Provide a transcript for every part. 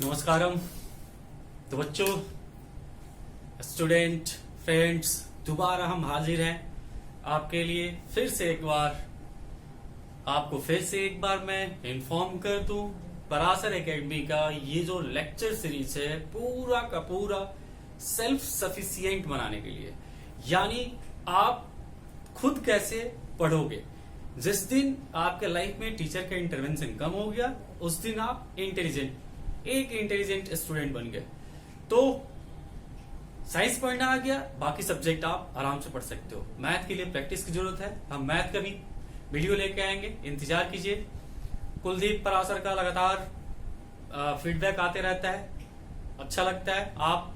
नमस्कारम। तो बच्चों, student, friends, दोबारा हम हाजिर हैं आपके लिए। फिर से एक बार मैं इन्फॉर्म कर दूं, पराशर एकेडमी का ये जो लेक्चर सीरीज है पूरा का पूरा सेल्फ सफिशिएंट बनाने के लिए, यानी आप खुद कैसे पढ़ोगे। जिस दिन आपके लाइफ में टीचर का इंटरवेंशन कम हो गया, उस दिन आप इंटेलिजेंट स्टूडेंट बन गए। तो साइंस पढ़ना आ गया, बाकी सब्जेक्ट आप आराम से पढ़ सकते हो। मैथ के लिए प्रैक्टिस की जरूरत है, हम मैथ का भी वीडियो लेके आएंगे, इंतजार कीजिए। कुलदीप पराशर का लगातार फीडबैक आते रहता है, अच्छा लगता है। आप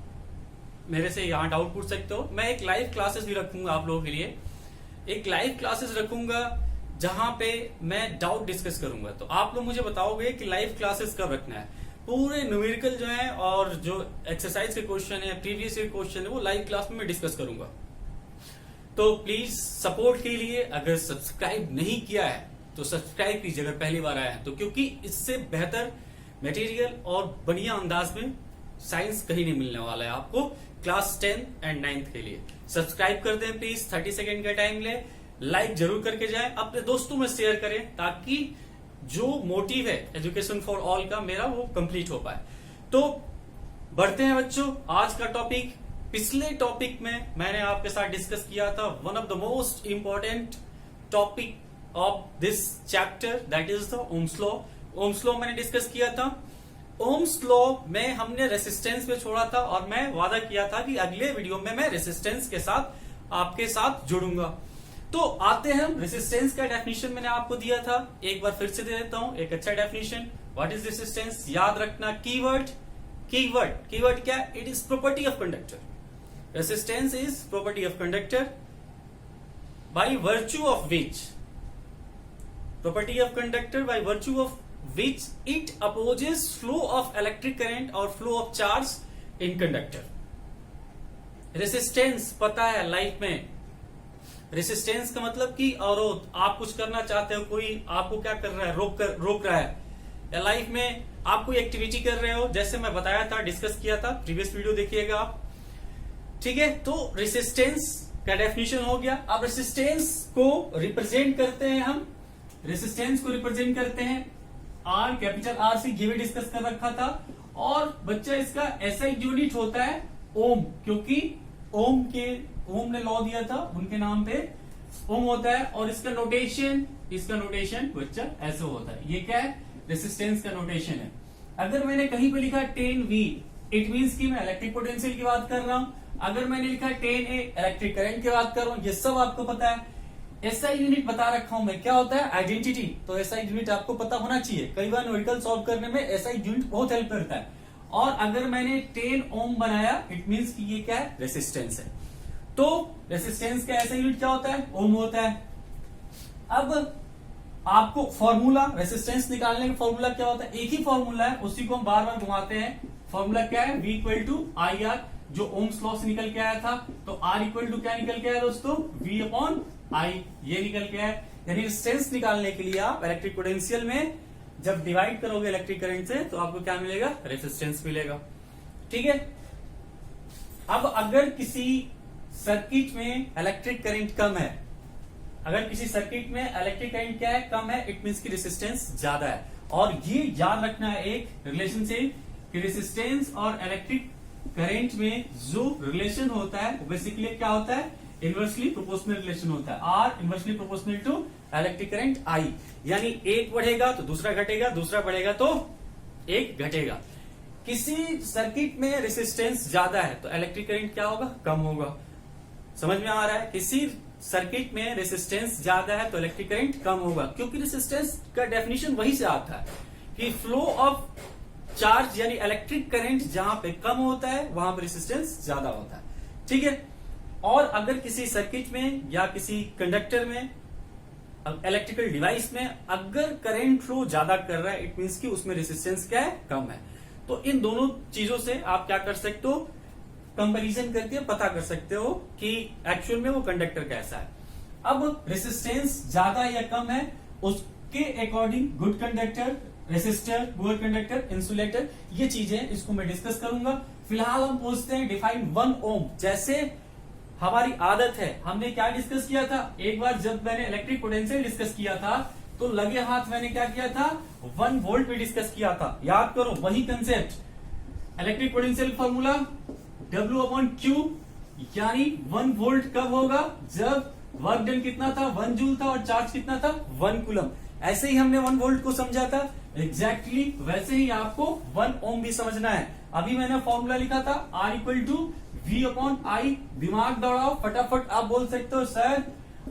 मेरे से यहाँ डाउट पूछ सकते हो। मैं एक लाइव क्लासेस भी रखूंगा आप लोगों के लिए, एक लाइव क्लासेस रखूंगा जहां पे मैं डाउट डिस्कस करूंगा। तो आप लोग मुझे बताओगे कि लाइव क्लासेस कब रखना है। पूरे न्यूमेरिकल जो है और जो एक्सरसाइज के क्वेश्चन है, प्रीवियस ईयर क्वेश्चन है, वो लाइव क्लास में मैं डिस्कस करूंगा। तो प्लीज सपोर्ट के लिए अगर सब्सक्राइब नहीं किया है तो सब्सक्राइब कीजिए अगर पहली बार आया है तो, क्योंकि इससे बेहतर मटेरियल और बढ़िया अंदाज में साइंस कहीं नहीं मिलने वाला है आपको क्लास 10 एंड 9 के लिए। सब्सक्राइब कर दें प्लीज, 30 सेकेंड का टाइम ले, लाइक जरूर करके जाएं, अपने दोस्तों में शेयर करें ताकि जो मोटिव है एजुकेशन फॉर ऑल का मेरा वो कंप्लीट हो पाए। तो बढ़ते हैं बच्चों, आज का टॉपिक। पिछले टॉपिक में मैंने आपके साथ डिस्कस किया था one of the most important topic of this chapter, that is the Ohm's law. Ohm's law मैंने डिस्कस किया था। ओम्स लॉ में हमने रेसिस्टेंस पे छोड़ा था और मैं वादा किया था कि अगले वीडियो में मैं रेसिस्टेंस के साथ आपके साथ जुड़ूंगा। तो आते हैं हम, रेसिस्टेंस का डेफिनेशन मैंने आपको दिया था, एक बार फिर से दे देता हूं, एक अच्छा डेफिनेशन। व्हाट इज रेसिस्टेंस, याद रखना। कीवर्ड क्या, it is property of conductor. Resistance is property of conductor by virtue of which, property of conductor by virtue of which it opposes flow of electric current or flow of charge in conductor। Resistance पता है life में, resistance का मतलब कि अवरोध। आप कुछ करना चाहते हो, कोई आपको क्या कर रहा है, रोक रहा है, या लाइफ में आप कोई एक्टिविटी कर रहे हो, जैसे मैं बताया था, डिस्कस किया था, प्रीवियस वीडियो देखिएगा आप, ठीक है। तो रेसिस्टेंस का डेफिनेशन हो गया। अब रेसिस्टेंस को रिप्रेजेंट करते हैं हम, रेसिस्टेंस को रिप्रेजेंट करते हैं आर, कैपिटल आर से ये भी डिस्कस कर रखा था। और बच्चा इसका ऐसा यूनिट होता है ओम, क्योंकि ओम ने लॉ दिया था, उनके नाम पे ओम होता है। और इसका नोटेशन बच्चा ऐसे होता है। ये क्या है, रेसिस्टेंस का नोटेशन है। अगर मैंने कहीं पे लिखा 10V, इट मीन्स कि मैं इलेक्ट्रिक पोटेंशियल की बात कर रहा हूं। अगर मैंने लिखा 10A, इलेक्ट्रिक करंट की बात कर रहा हूं। ये सब आपको पता है। एसआई यूनिट बता रखा हूं मैं, क्या होता है, आइडेंटिटी। तो एसआई यूनिट आपको पता होना चाहिए। कई बार न्यूमेरिकल सॉल्व करने में एसआई यूनिट बहुत हेल्प करता है। और अगर मैंने 10 ओम बनाया, इट मींस कि ये क्या है, रेसिस्टेंस है। तो रेसिस्टेंस का एसआई यूनिट क्या होता है, ओम होता है। अब आपको फॉर्मूला, रेसिस्टेंस निकालने का फॉर्मूला क्या होता है, एक ही फॉर्मूला है, उसी को हम बार बार घुमाते हैं। फॉर्मूला क्या है, V equal to I R, जो ओम्स लॉ से निकल के आया था। तो R इक्वल टू क्या निकल के आया दोस्तों, V अपॉन I, ये निकल के आया। यानी रेजिस्टेंस निकालने के लिए आप इलेक्ट्रिक पोटेंशियल में जब डिवाइड करोगे इलेक्ट्रिक करंट से, तो आपको क्या मिलेगा, रेजिस्टेंस मिलेगा, ठीक है। अब अगर किसी सर्किट में इलेक्ट्रिक करंट कम है, अगर किसी सर्किट में इलेक्ट्रिक करंट क्या है, कम है, इट मींस की रेजिस्टेंस ज्यादा है। और ये याद रखना है एक रिलेशनशिप कि रेजिस्टेंस और इलेक्ट्रिक करंट में जो रिलेशन होता है वो बेसिकली क्या होता है, इनवर्सली प्रोपोर्शनल रिलेशन होता है। R inversely proportional to electric current I, यानी एक बढ़ेगा तो दूसरा घटेगा, दूसरा बढ़ेगा तो एक घटेगा। किसी सर्किट में रेजिस्टेंस ज्यादा है तो इलेक्ट्रिक करंट क्या होगा, कम होगा। समझ में आ रहा है, किसी सर्किट में रेजिस्टेंस ज्यादा है तो इलेक्ट्रिक करंट कम होगा, क्योंकि रेजिस्टेंस का डेफिनेशन वही से आता है कि फ्लो ऑफ चार्ज, यानी इलेक्ट्रिक करंट जहां पे कम होता है वहां पर रेजिस्टेंस ज्यादा होता है, ठीक है। और अगर किसी सर्किट में या किसी कंडक्टर में, इलेक्ट्रिकल डिवाइस में अगर करंट फ्लो ज्यादा कर रहा है, इट मींस कि उसमें रेजिस्टेंस क्या है, कम है। तो इन दोनों चीजों से आप क्या कर सकते हो, कंपैरिजन करके पता कर सकते हो कि एक्चुअल में वो कंडक्टर कैसा है। अब रेजिस्टेंस ज्यादा या कम है, उसके according good conductor resistor, poor conductor, insulator, ये चीजें इसको मैं डिस्कस करूंगा। फिलहाल हम पूछते हैं डिफाइन 1 ओम। जैसे हमारी आदत है, हमने क्या डिस्कस किया था, एक बार जब मैंने इलेक्ट्रिक पोटेंशियल डिस्कस किया था तो लगे हाथ मैंने क्या किया था, 1 वोल्ट पे डिस्कस किया था। याद करो वही concept, electric potential formula W/Q, यानी 1 वोल्ट कब होगा, जब वर्क डन कितना था, 1 जूल था, और चार्ज कितना था, 1 कूलम। ऐसे ही हमने 1 वोल्ट को समझा था, एग्जैक्टली वैसे ही आपको 1 ओम भी समझना है। अभी मैंने फॉर्मूला लिखा था R=V/I, दिमाग दौड़ाओ फटाफट, आप बोल सकते हो सर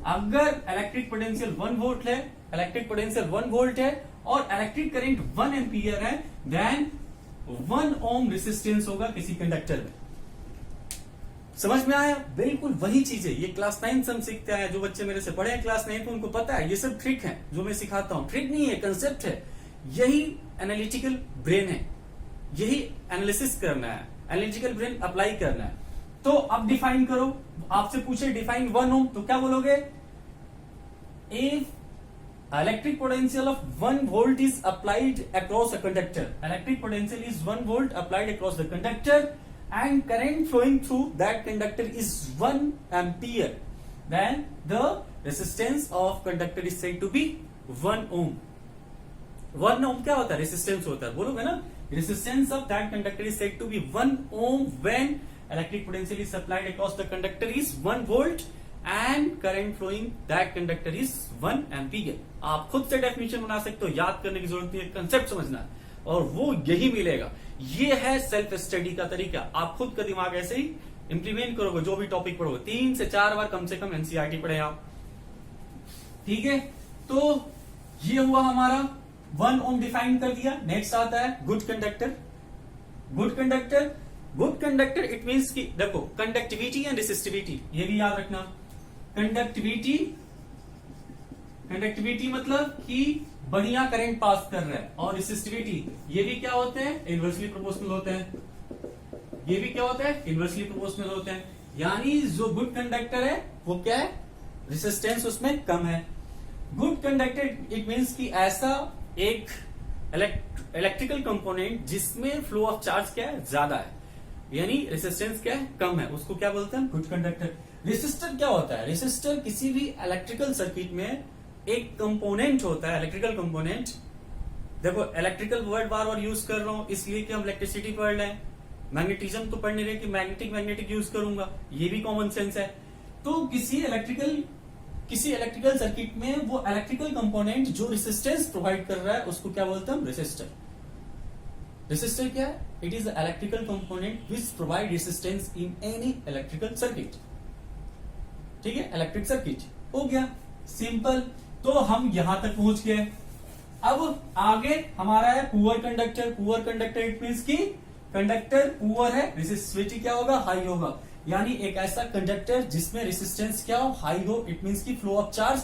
अगर इलेक्ट्रिक पोटेंशियल 1 वोल्ट है, इलेक्ट्रिक पोटेंशियल 1 वोल्ट है और इलेक्ट्रिक करंट 1 एम्पियर है, देन 1 ओम रेसिस्टेंस होगा किसी कंडक्टर में। समझ में आया? बिल्कुल वही चीज है, ये क्लास 9 से हम सीखते हैं। जो बच्चे मेरे से पढ़े हैं क्लास 9 को उनको पता है, ये सब ट्रिक है जो मैं सिखाता हूं। ट्रिक नहीं है, कंसेप्ट है। यही एनालिटिकल ब्रेन है, यही एनालिसिस करना है, एनालिटिकल ब्रेन अप्लाई करना है। तो अब डिफाइन करो, आपसे पूछे डिफाइन 1 ओम तो क्या बोलोगे, if electric potential of 1 volt is applied across a conductor, electric potential is 1 volt applied across the conductor and current flowing through that conductor is 1 ampere, then the resistance of conductor is said to be 1 ohm. 1 ohm क्या होता है, resistance होता है, बोलोगे ना, resistance of that conductor is said to be 1 ohm when electric potential is applied across the conductor is 1 volt and current flowing that conductor is 1 ampere. आप खुद से डेफिनेशन बना सकते हो, याद करने की जरूरत नहीं है, कंसेप्ट समझना है और वो यही मिलेगा। ये है सेल्फ स्टडी का तरीका। आप खुद का दिमाग ऐसे ही इंप्लीमेंट करोगे, जो भी टॉपिक पढ़ोगे 3 से 4 बार कम से कम एनसीईआरटी पढ़े आप, ठीक है। तो ये हुआ हमारा 1 ओम डिफाइन कर दिया। नेक्स्ट आता है good conductor. Good conductor, good conductor it means कि देखो कंडक्टिविटी एंड रेसिस्टिविटी, ये भी याद रखना। कंडक्टिविटी, कंडक्टिविटी मतलब कि बढ़िया करंट पास कर रहा है, और रेसिस्टिविटी ये भी क्या होते हैं, इनवर्सली प्रोपोर्शनल होते हैं। ये भी क्या होता है, इनवर्सली प्रोपोर्शनल होते हैं। यानी जो गुड कंडक्टर है वो क्या है, रेसिस्टेंस उसमें कम है। गुड कंडक्टर इट मीन्स कि ऐसा एक इलेक्ट्रिकल कंपोनेंट जिसमें फ्लो ऑफ चार्ज क्या है, ज्यादा है, यानी रेसिस्टेंस क्या है, कम है, उसको क्या बोलते हैं, गुड कंडक्टर। रेसिस्टर क्या होता है, रेसिस्टर किसी भी इलेक्ट्रिकल सर्किट में एक कंपोनेंट होता है, इलेक्ट्रिकल कंपोनेंट। देखो इलेक्ट्रिकल वर्ड बार बार यूज कर रहा हूं इसलिए कि हम इलेक्ट्रिसिटी पढ़ रहे हैं, मैग्नेटिज्म तो पढ़ नहीं रहे कि मैग्नेटिक यूज करूंगा, ये भी कॉमन सेंस है। तो किसी इलेक्ट्रिकल सर्किट में वो इलेक्ट्रिकल कंपोनेंट जो रेसिस्टेंस प्रोवाइड कर रहा है उसको क्या बोलते हैं, रेसिस्टर। रेसिस्टर क्या है, it is electrical component which provide resistance in any electrical circuit. ठीक है, इलेक्ट्रिक सर्किट हो गया सिंपल। तो हम यहां तक पहुंच गए। अब आगे हमारा है poor conductor. Poor conductor it means की कंडक्टर पुअर है, रेसिस्टिविटी क्या होगा, हाई होगा। यानी एक ऐसा कंडक्टर जिसमें रेसिस्टेंस क्या हो, हाई हो। इट मींस की फ्लो ऑफ चार्ज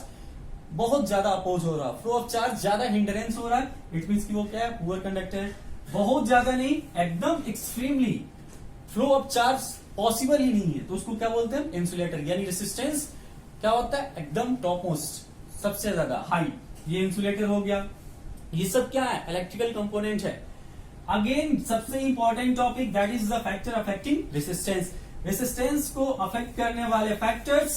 बहुत ज्यादा अपोज हो रहा है, फ्लो ऑफ चार्ज ज्यादा हिंडरेंस हो रहा है। इट मींस की वो क्या है, पुअर कंडक्टर। बहुत ज्यादा नहीं, एकदम extremely flow of charge possible ही नहीं है, तो उसको क्या बोलते हैं, इंसुलेटर। यानी रेसिस्टेंस क्या होता है, एकदम टॉप मोस्ट, सबसे ज्यादा हाई, ये इंसुलेटर हो गया। ये सब क्या है, इलेक्ट्रिकल कंपोनेंट है। अगेन सबसे important topic that is the factor affecting resistance. Resistance को अफेक्ट करने वाले फैक्टर्स।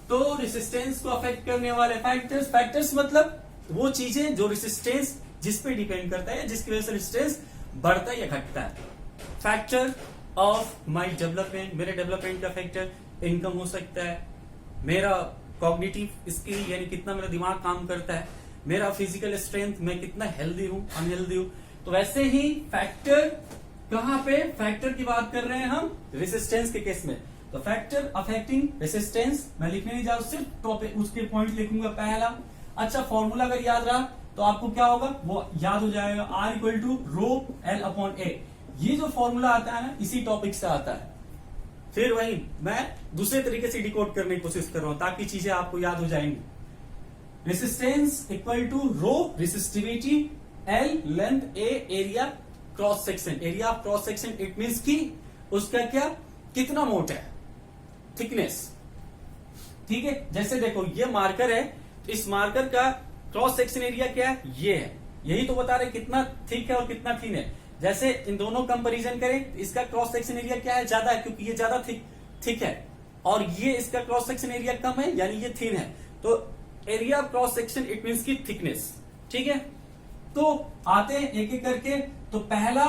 तो रेसिस्टेंस को अफेक्ट करने वाले फैक्टर्स, फैक्टर्स मतलब वो चीजें जो रेसिस्टेंस जिस पे डिपेंड करता है, जिसकी वजह से रेसिस्टेंस बढ़ता है या घटता है। फैक्टर ऑफ माई डेवलपमेंट, मेरे डेवलपमेंट का फैक्टर इनकम हो सकता है, मेरा कॉग्निटिव स्किल यानी कितना मेरा दिमाग काम करता है, मेरा फिजिकल स्ट्रेंथ, मैं कितना हेल्दी हूं अनहेल्दी हूं। तो वैसे ही फैक्टर कहां पे, फैक्टर की बात कर रहे हैं हम रेसिस्टेंस के केस में। तो फैक्टर अफेक्टिंग रेसिस्टेंस, मैं लिखने नहीं जा रहा, सिर्फ टॉपिक उसके पॉइंट लिखूंगा पहला। अच्छा, फॉर्मूला अगर याद रहा तो आपको क्या होगा, वो याद हो जाएगा, R=ρL/A। ये जो फॉर्मूला आता है ना, इसी टॉपिक से आता है। फिर वही मैं दूसरे तरीके से डिकोड करने की कोशिश कर रहा हूं ताकि चीजें आपको याद हो जाएंगी। Resistance equal to rho resistivity, L length, A area cross section. Area of cross section it means की उसका क्या, कितना मोटा है, थिकनेस। ठीक है, जैसे देखो ये मार्कर है, तो इस मार्कर का क्रॉस सेक्शन एरिया क्या है, ये है। यही तो बता रहे कितना थिक है और कितना थिन है। जैसे इन दोनों कंपैरिजन करें, इसका क्रॉस सेक्शन एरिया क्या है, ज्यादा है क्योंकि ये ज्यादा थिक है, और ये इसका क्रॉस सेक्शन एरिया कम है यानी ये थिन है। तो area of cross section it means की थिकनेस। ठीक है, तो आते हैं एक एक करके। तो पहला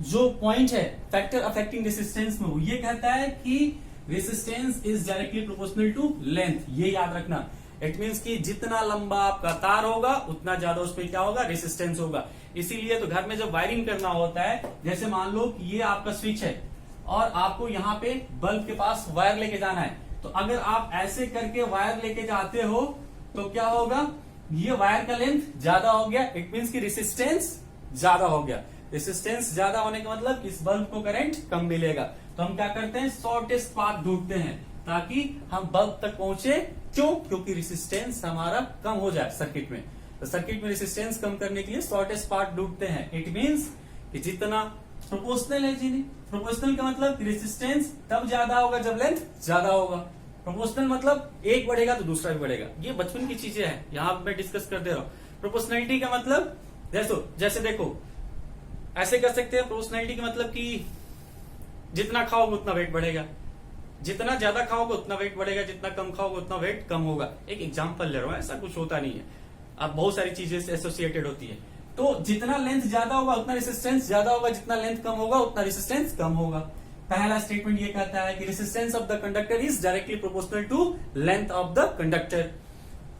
जो पॉइंट है फैक्टर अफेक्टिंग रेसिस्टेंस में, वो ये कहता है कि resistance is directly proportional to length. ये याद रखना, इट मीन्स कि जितना लंबा आपका तार होगा उतना ज्यादा उसमें क्या होगा, रेसिस्टेंस होगा। इसीलिए तो घर में जब वायरिंग करना होता है, जैसे मान लो कि ये आपका स्विच है और आपको यहाँ पे बल्ब के पास वायर लेके जाना है, तो अगर आप ऐसे करके वायर लेके जाते हो तो क्या होगा, ये वायर का लेंथ ज्यादा हो गया, इट मीन्स की रेसिस्टेंस ज्यादा हो गया। रेसिस्टेंस ज्यादा होने का मतलब इस बल्ब को करंट कम मिलेगा। तो हम क्या करते हैं, शॉर्टेस्ट पाथ ढूंढते हैं ताकि हम बल्ब तक पहुंचे। क्यों? क्योंकि रेसिस्टेंस हमारा कम हो जाए सर्किट में। तो सर्किट में रेसिस्टेंस कम करने के लिए शॉर्टेस्ट पाथ ढूंढते हैं। इट मीन्स कि जितना प्रोपोर्शनल है जी, नहीं प्रोपोर्शनल का मतलब रेसिस्टेंस तब ज्यादा होगा जब लेंथ ज्यादा होगा। प्रोपोर्शनल मतलब एक बढ़ेगा तो दूसरा भी बढ़ेगा। ये बचपन की चीजें हैं, यहां मैं डिस्कस कर दे रहा हूं। प्रोपोर्शनलिटी का मतलब जैसे देखो ऐसे कर सकते हैं। प्रोपोर्शनलिटी का मतलब कि जितना खाओगे उतना वेट बढ़ेगा, जितना ज्यादा खाओगे उतना वेट बढ़ेगा, जितना कम खाओगे उतना वेट कम होगा। एक एग्जांपल ले रहा हूं, ऐसा कुछ होता नहीं है, अब बहुत सारी चीजें एसोसिएटेड होती है। तो जितना लेंथ ज्यादा होगा उतना रेसिस्टेंस ज्यादा होगा, जितना लेंथ कम होगा उतना रेसिस्टेंस कम होगा। पहला स्टेटमेंट ये कहता है कि resistance of the conductor is directly proportional to length of the conductor.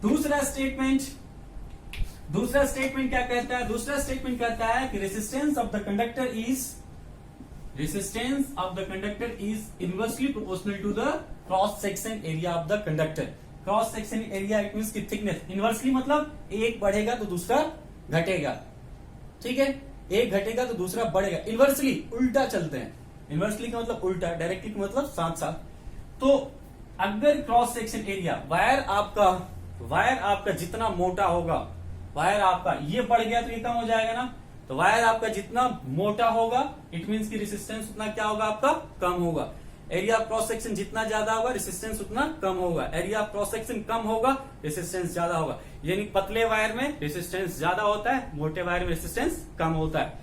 दूसरा स्टेटमेंट क्या कहता है, दूसरा स्टेटमेंट कहता है कि resistance of the conductor is inversely proportional to the cross section area of the conductor. Cross section area it means की thickness. Inversely मतलब एक बढ़ेगा तो दूसरा घटेगा। ठीक है, एक घटेगा तो दूसरा बढ़ेगा। इनवर्सली उल्टा चलते हैं। इनवर्सली का मतलब उल्टा, डायरेक्टली का मतलब साथ साथ। तो अगर क्रॉस सेक्शन एरिया वायर आपका जितना मोटा होगा, वायर आपका ये बढ़ गया तो ये कम हो जाएगा ना। तो वायर आपका जितना मोटा होगा इट मीन्स की रेसिस्टेंस उतना क्या होगा, आपका कम होगा। एरिया ऑफ क्रॉस सेक्शन जितना ज्यादा होगा रेसिस्टेंस उतना कम होगा। एरिया ऑफ क्रॉस सेक्शन कम होगा रेसिस्टेंस ज्यादा होगा। यानी पतले वायर में रेसिस्टेंस ज्यादा होता है, मोटे वायर में रेसिस्टेंस कम होता है।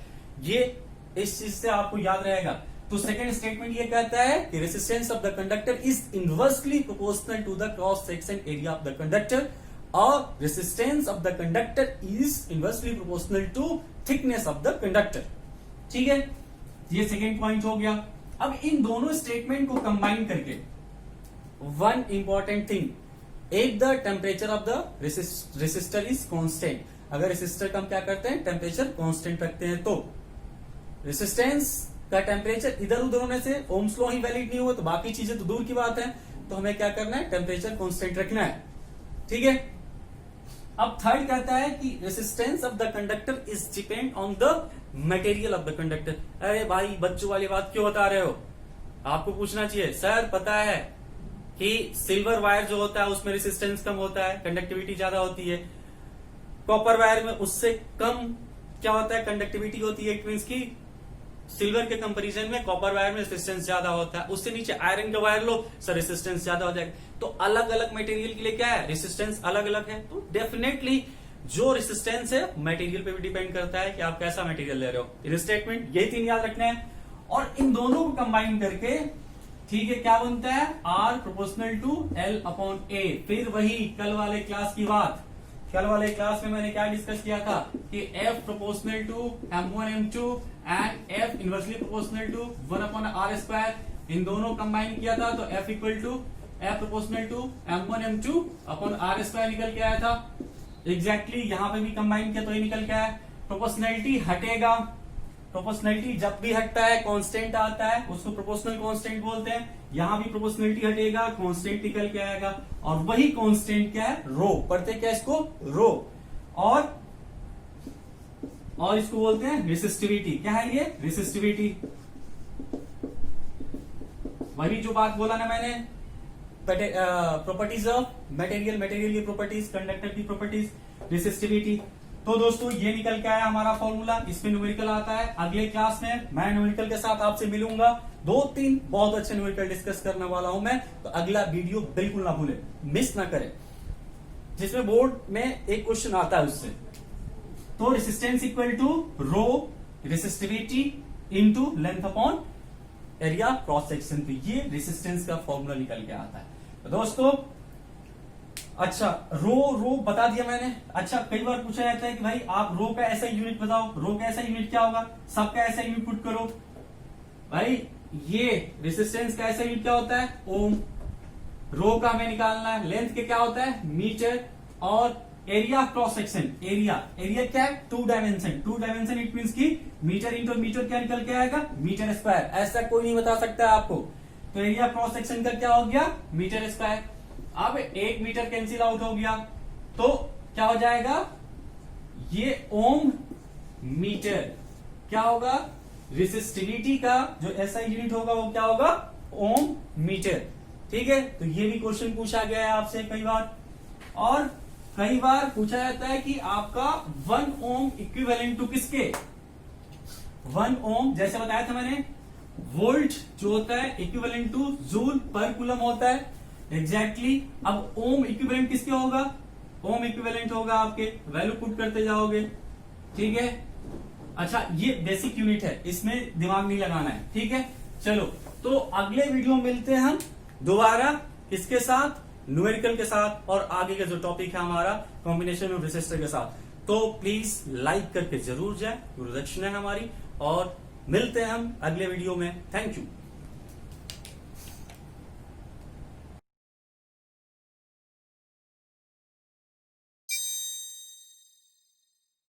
ये इस चीज से आपको याद रहेगा। तो सेकंड स्टेटमेंट ये कहता है कि resistance of the conductor is inversely proportional to the cross section area of the conductor, और resistance of the conductor is inversely proportional to thickness of the conductor. ठीक है, ये सेकेंड पॉइंट हो गया। अब इन दोनों स्टेटमेंट को कंबाइन करके one important thing, if the temperature of the resistor is constant. अगर रेसिस्टर का हम क्या करते हैं, टेम्परेचर कांस्टेंट रखते हैं, तो रेसिस्टेंस का टेम्परेचर इधर उधर होने से ओम्स लॉ ही वैलिड नहीं हुआ तो बाकी चीजें तो दूर की बात है। तो हमें क्या करना है, टेम्परेचर कांस्टेंट रखना है। ठीक है, अब थर्ड कहता है कि resistance of the conductor is depend on the material of the conductor. अरे भाई बच्चों वाली बात क्यों बता रहे हो, आपको पूछना चाहिए सर पता है कि सिल्वर वायर जो होता है उसमें रेसिस्टेंस कम होता है, कंडक्टिविटी ज्यादा होती है। कॉपर वायर में उससे कम क्या होता है, कंडक्टिविटी होती है। इट मीन्स की सिल्वर के कंपैरिजन में कॉपर वायर में रेसिस्टेंस ज्यादा होता है। उससे नीचे आयरन का वायर लो सर रेसिस्टेंस ज्यादा हो जाएगा। तो अलग अलग मटेरियल के लिए क्या है, रेसिस्टेंस अलग अलग है। तो डेफिनेटली जो रेसिस्टेंस है मटेरियल पे भी डिपेंड करता है कि आप कैसा मटेरियल ले रहे हो। इन स्टेटमेंट ये तीन याद रखना है, और इन दोनों को कंबाइन करके ठीक है क्या बनता है, R प्रोपोर्शनल टू L/A। फिर वही कल वाले क्लास की बात, कल वाले क्लास में मैंने क्या डिस्कस किया था कि F proportional to M1 M2 and F inversely proportional to 1/R²। इन दोनों कंबाइन किया था तो F equal to F proportional to M1 M2 upon R² निकल के आया था। एग्जैक्टली यहां पे भी कंबाइन किया तो ये निकल के आया। प्रोपोर्शनैलिटी हटेगा, प्रोपोर्शनैलिटी जब भी हटता है कांस्टेंट आता है, उसको प्रोपोर्शनल कांस्टेंट बोलते हैं। यहां भी प्रोपोर्शनैलिटी हटेगा, कांस्टेंट निकल के आएगा, और वही कांस्टेंट क्या है, रो। पढ़ते क्या इसको, रो। और इसको बोलते हैं रेसिस्टिविटी। क्या है ये, रेसिस्टिविटी। वही जो बात बोला ना मैंने, प्रॉपर्टीज ऑफ मटेरियल, मटेरियल की प्रॉपर्टीज, कंडक्टर की प्रॉपर्टीज, रेसिस्टिविटी। तो दोस्तों ये निकल के आया हमारा फॉर्मूला। इसमें न्यूमेरिकल आता है। अगले क्लास में मैं न्यूमेरिकल के साथ आपसे मिलूंगा। 2-3 बहुत अच्छे न्यूमेरिकल डिस्कस करने वाला हूं मैं, तो अगला वीडियो बिल्कुल ना भूले, मिस ना करें, जिसमें बोर्ड में एक क्वेश्चन आता है उससे। तो resistance equal to rho resistivity into length upon area cross section. तो ये रेसिस्टेंस का फॉर्मूला निकल के आता है। तो दोस्तों अच्छा रो बता दिया मैंने। अच्छा कई बार पूछा जाता है कि भाई आप रो का ऐसा यूनिट बताओ, रो का ऐसा यूनिट क्या होगा, सबका ऐसा यूनिट पुट करो। भाई ये रेसिस्टेंस का ऐसा यूनिट क्या होता है, ओम। रो का हमें निकालना है, लेंथ के क्या होता है, मीटर। और एरिया क्रॉस सेक्शन, एरिया क्या है, 2 डायमेंशन इट मींस की मीटर इंटू मीटर क्या निकल के आएगा, मीटर स्क्वायर। ऐसा कोई नहीं बता सकता है आपको। तो एरिया क्रॉस सेक्शन का क्या हो गया, मीटर स्क्वायर। अब 1 मीटर कैंसिल आउट हो गया तो क्या हो जाएगा, ये ओम मीटर। क्या होगा, रेसिस्टिविटी का जो ऐसा यूनिट होगा वो क्या होगा, ओम मीटर। ठीक है, तो ये भी क्वेश्चन पूछा गया है आपसे कई बार। और कई बार पूछा जाता है कि आपका 1 ओम इक्विवेलेंट टू किसके, 1 ओम जैसे बताया था मैंने, वोल्ट जो होता है इक्विवेलेंट टू जूल पर कूलम होता है। एग्जैक्टली अब ओम इक्विवेलेंट किसके होगा, ओम इक्विवेलेंट होगा आपके, वैल्यू पुट करते जाओगे। ठीक है, अच्छा ये बेसिक यूनिट है, इसमें दिमाग नहीं लगाना है। ठीक है, चलो तो अगले वीडियो में मिलते हैं हम दोबारा किसके साथ, न्यूमेरिकल के साथ, और आगे का जो टॉपिक है हमारा कॉम्बिनेशन ऑफ रेसिस्टर के साथ। तो प्लीज लाइक करके जरूर जाए, गुरुदक्षिणा है हमारी। और मिलते हैं हम अगले वीडियो में। Thank you.